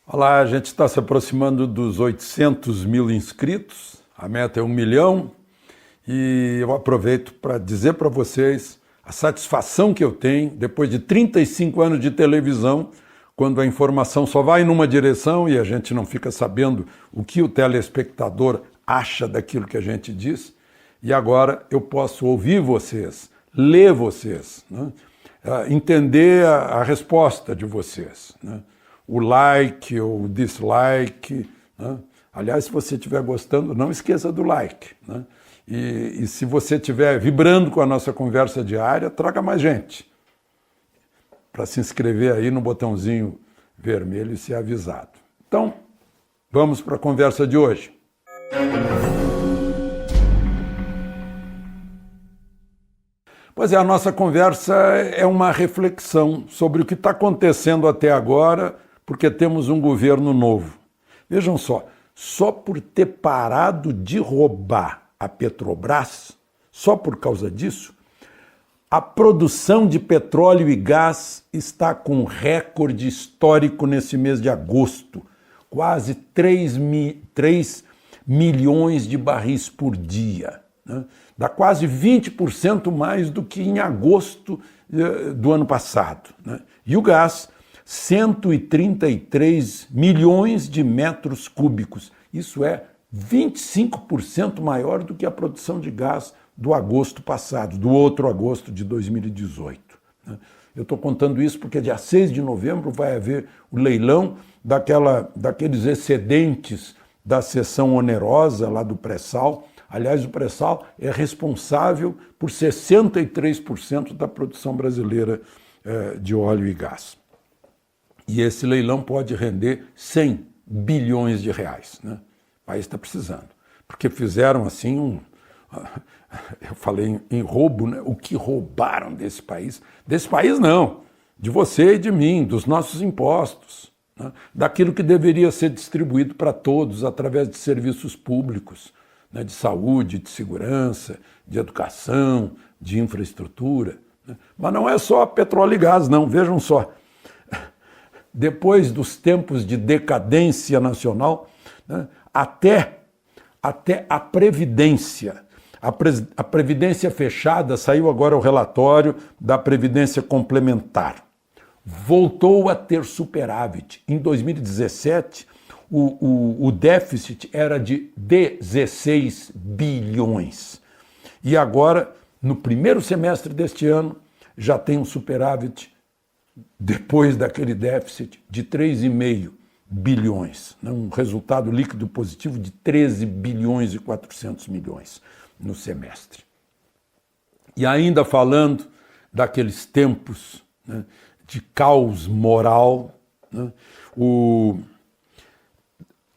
Olá, a gente está se aproximando dos 800 mil inscritos, a meta é 1 milhão, e eu aproveito para dizer para vocês a satisfação que eu tenho, depois de 35 anos de televisão, quando a informação só vai numa direção e a gente não fica sabendo o que o telespectador acha daquilo que a gente diz, e agora eu posso ouvir vocês, ler vocês, né? Entender a resposta de vocês, né? O like ou o dislike, né? Aliás, se você estiver gostando, não esqueça do like, né? E se você estiver vibrando com a nossa conversa diária, traga mais gente para se inscrever aí no botãozinho vermelho e ser avisado. Então, vamos para a conversa de hoje. Pois é, a nossa conversa é uma reflexão sobre o que está acontecendo até agora, porque temos um governo novo. Vejam só por ter parado de roubar a Petrobras, só por causa disso, a produção de petróleo e gás está com um recorde histórico nesse mês de agosto, quase 3 milhões de barris por dia, né? Dá quase 20% mais do que em agosto do ano passado, né? E o gás, 133 milhões de metros cúbicos. Isso é 25% maior do que a produção de gás do agosto passado, do outro agosto de 2018. Né? Eu estou contando isso porque dia 6 de novembro vai haver o leilão daqueles excedentes da seção onerosa lá do pré-sal. Aliás, o pré-sal é responsável por 63% da produção brasileira de óleo e gás. E esse leilão pode render 100 bilhões de reais, né? O país está precisando. Porque fizeram assim eu falei em roubo, né? O que roubaram desse país? Desse país não, de você e de mim, dos nossos impostos, né? Daquilo que deveria ser distribuído para todos através de serviços públicos, né? De saúde, de segurança, de educação, de infraestrutura, né? Mas não é só petróleo e gás, não, vejam só. Depois dos tempos de decadência nacional, né? até a Previdência. A Previdência fechada, saiu agora o relatório da Previdência Complementar. Voltou a ter superávit. Em 2017, o déficit era de 16 bilhões. E agora, no primeiro semestre deste ano, já tem um superávit, depois daquele déficit, de 3,5 bilhões, né? Um resultado líquido positivo de 13 bilhões e 400 milhões no semestre. E ainda falando daqueles tempos, né, de caos moral, né,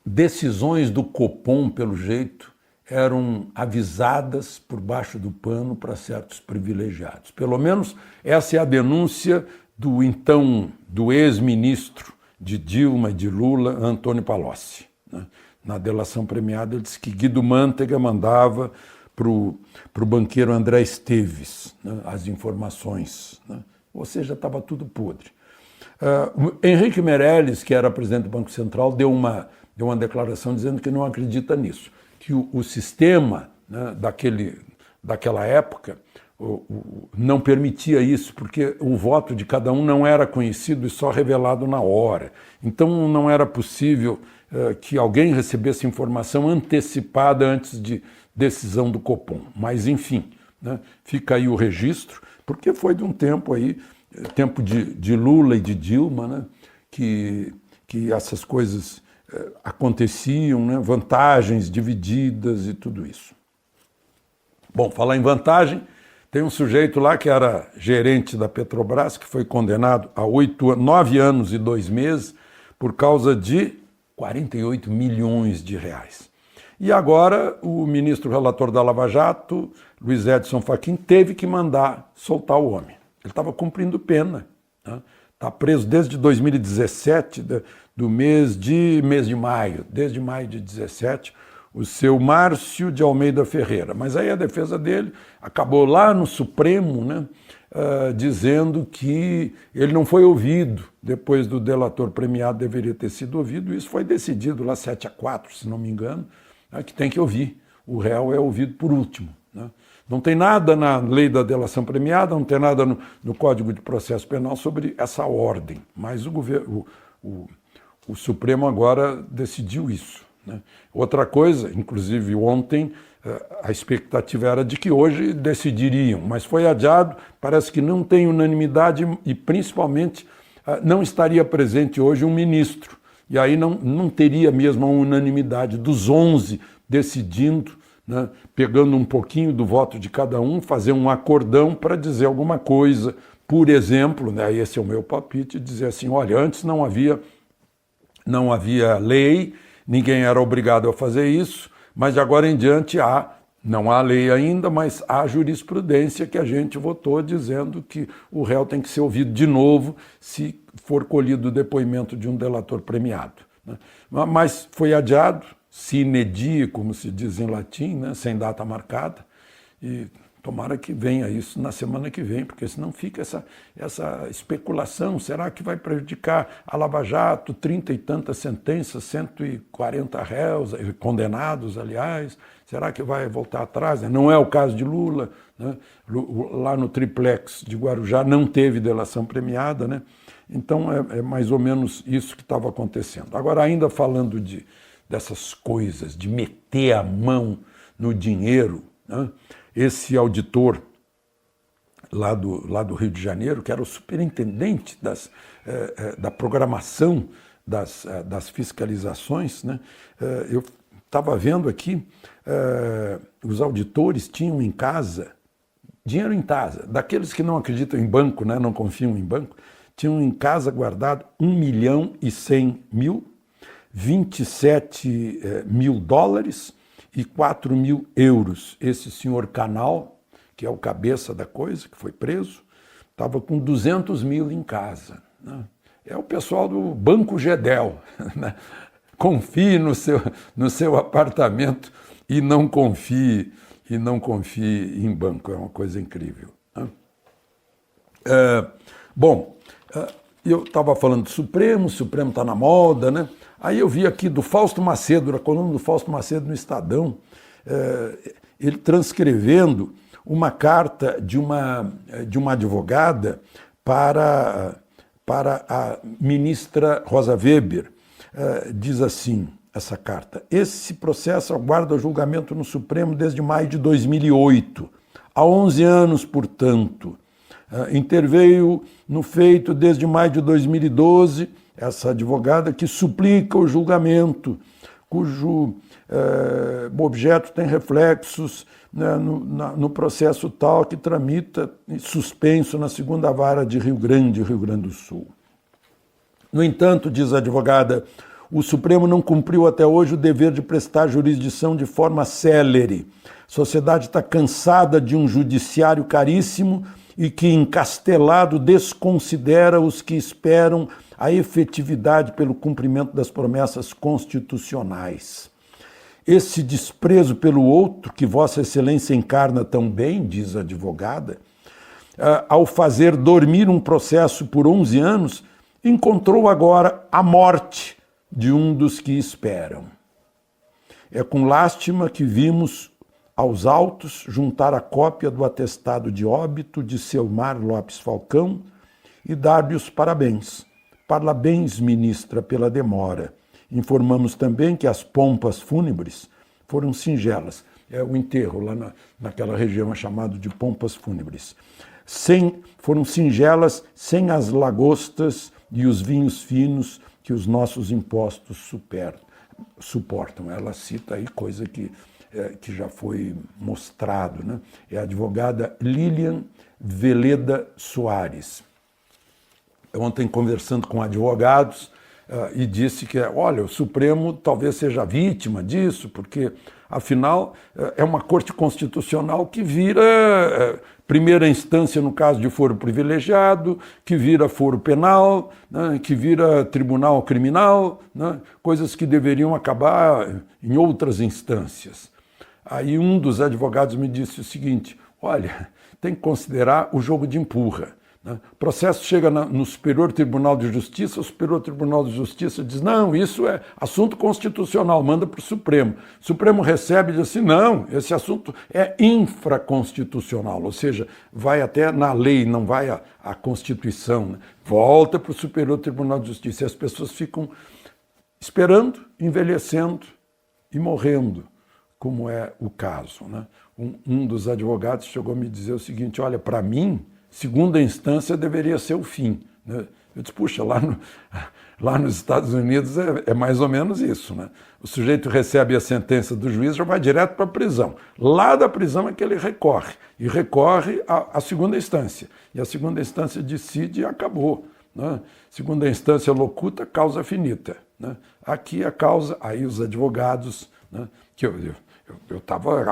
decisões do Copom, pelo jeito, eram avisadas por baixo do pano para certos privilegiados. Pelo menos essa é a denúncia do ex-ministro de Dilma e de Lula, Antônio Palocci, né? Na delação premiada, ele disse que Guido Mantega mandava para o banqueiro André Esteves, né, as informações, né? Ou seja, estava tudo podre. Henrique Meirelles, que era presidente do Banco Central, deu uma declaração dizendo que não acredita nisso, que o sistema, né, daquela época não permitia isso, porque o voto de cada um não era conhecido e só revelado na hora. Então não era possível que alguém recebesse informação antecipada antes de decisão do Copom. Mas enfim, né, fica aí o registro, porque foi de um tempo aí, tempo de Lula e de Dilma, né, que essas coisas aconteciam, né, vantagens divididas e tudo isso. Bom, falar em vantagem, tem um sujeito lá que era gerente da Petrobras, que foi condenado a 9 anos e 2 meses por causa de 48 milhões de reais. E agora o ministro relator da Lava Jato, Luiz Edson Fachin, teve que mandar soltar o homem. Ele estava cumprindo pena, né? Está preso desde 2017, do mês de maio, desde maio de 2017, o seu Márcio de Almeida Ferreira. Mas aí a defesa dele acabou lá no Supremo, né, dizendo que ele não foi ouvido depois do delator premiado deveria ter sido ouvido. Isso foi decidido lá 7-4, se não me engano, que tem que ouvir. O réu é ouvido por último, né? Não tem nada na lei da delação premiada, não tem nada no Código de Processo Penal sobre essa ordem, mas o Supremo agora decidiu isso, né? Outra coisa, inclusive ontem, a expectativa era de que hoje decidiriam, mas foi adiado, parece que não tem unanimidade e principalmente não estaria presente hoje um ministro, e aí não teria mesmo a unanimidade dos 11 decidindo, né, pegando um pouquinho do voto de cada um, fazer um acordão para dizer alguma coisa. Por exemplo, né, esse é o meu palpite, dizer assim, olha, antes não havia lei, ninguém era obrigado a fazer isso, mas de agora em diante não há lei ainda, mas há jurisprudência que a gente votou dizendo que o réu tem que ser ouvido de novo se for colhido o depoimento de um delator premiado, né? Mas foi adiado, sine die, como se diz em latim, né, sem data marcada, e tomara que venha isso na semana que vem, porque senão fica essa especulação, será que vai prejudicar a Lava Jato, 30 e tantas sentenças, 140 réus, condenados, aliás, será que vai voltar atrás? Não é o caso de Lula, né? Lá no triplex de Guarujá não teve delação premiada, né? Então é mais ou menos isso que estava acontecendo. Agora, ainda falando dessas coisas, de meter a mão no dinheiro, né? Esse auditor lá do Rio de Janeiro, que era o superintendente da programação das fiscalizações, né? Eu estava vendo aqui, os auditores tinham em casa, dinheiro em casa, daqueles que não acreditam em banco, né? Não confiam em banco, tinham em casa guardado 1.100.000, 27 mil dólares e 4 mil euros. Esse senhor Canal, que é o cabeça da coisa, que foi preso, estava com 200 mil em casa, né? É o pessoal do Banco Gedel, né? Confie no seu apartamento e não confie em banco. É uma coisa incrível, né? Eu estava falando do Supremo, o Supremo está na moda, né? Aí eu vi aqui do Fausto Macedo, da coluna do Fausto Macedo no Estadão, ele transcrevendo uma carta de uma advogada para a ministra Rosa Weber. Diz assim, essa carta: esse processo aguarda julgamento no Supremo desde maio de 2008, há 11 anos, portanto. Interveio no feito desde maio de 2012, essa advogada que suplica o julgamento, cujo objeto tem reflexos, né, no processo tal que tramita suspenso na segunda vara de Rio Grande do Sul. No entanto, diz a advogada, o Supremo não cumpriu até hoje o dever de prestar jurisdição de forma célere. A sociedade está cansada de um judiciário caríssimo e que, encastelado, desconsidera os que esperam a efetividade pelo cumprimento das promessas constitucionais. Esse desprezo pelo outro, que Vossa Excelência encarna tão bem, diz a advogada, ao fazer dormir um processo por 11 anos, encontrou agora a morte de um dos que esperam. É com lástima que vimos aos autos juntar a cópia do atestado de óbito de Selmar Lopes Falcão e dar-lhe os parabéns. Parabéns, ministra, pela demora. Informamos também que as pompas fúnebres foram singelas. É o enterro lá naquela região chamada de pompas fúnebres. Foram singelas, sem as lagostas e os vinhos finos que os nossos impostos suportam. Ela cita aí coisa que já foi mostrado, né? É a advogada Lilian Veleda Soares. Ontem, conversando com advogados, e disse que, olha, o Supremo talvez seja vítima disso, porque, afinal, é uma corte constitucional que vira primeira instância no caso de foro privilegiado, que vira foro penal, né, que vira tribunal criminal, né, coisas que deveriam acabar em outras instâncias. Aí um dos advogados me disse o seguinte, olha, tem que considerar o jogo de empurra. O processo chega no Superior Tribunal de Justiça, o Superior Tribunal de Justiça diz, não, isso é assunto constitucional, manda para o Supremo. O Supremo recebe e diz assim, não, esse assunto é infraconstitucional, ou seja, vai até na lei, não vai à Constituição. Né? Volta para o Superior Tribunal de Justiça e as pessoas ficam esperando, envelhecendo e morrendo, como é o caso. Né? Um dos advogados chegou a me dizer o seguinte, olha, para mim, segunda instância deveria ser o fim. Né? Eu disse, puxa, lá nos Estados Unidos é mais ou menos isso. Né? O sujeito recebe a sentença do juiz, já vai direto para a prisão. Lá da prisão é que ele recorre. E recorre à segunda instância. E a segunda instância decide e acabou. Né? Segunda instância locuta, causa finita. Né? Aqui a causa, aí os advogados, né? Que eu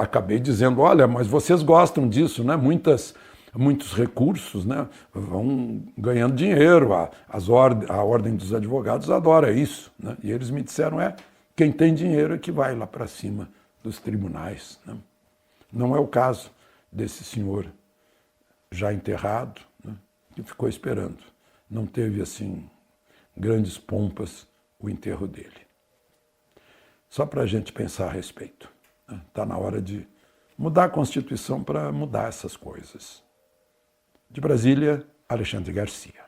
acabei dizendo, olha, mas vocês gostam disso, né? Muitos recursos, né, vão ganhando dinheiro, a Ordem dos Advogados adora isso. Né, e eles me disseram, quem tem dinheiro é que vai lá para cima dos tribunais. Né. Não é o caso desse senhor já enterrado, né, que ficou esperando. Não teve, assim, grandes pompas o enterro dele. Só para a gente pensar a respeito. Está na hora de mudar a Constituição para mudar essas coisas. De Brasília, Alexandre Garcia.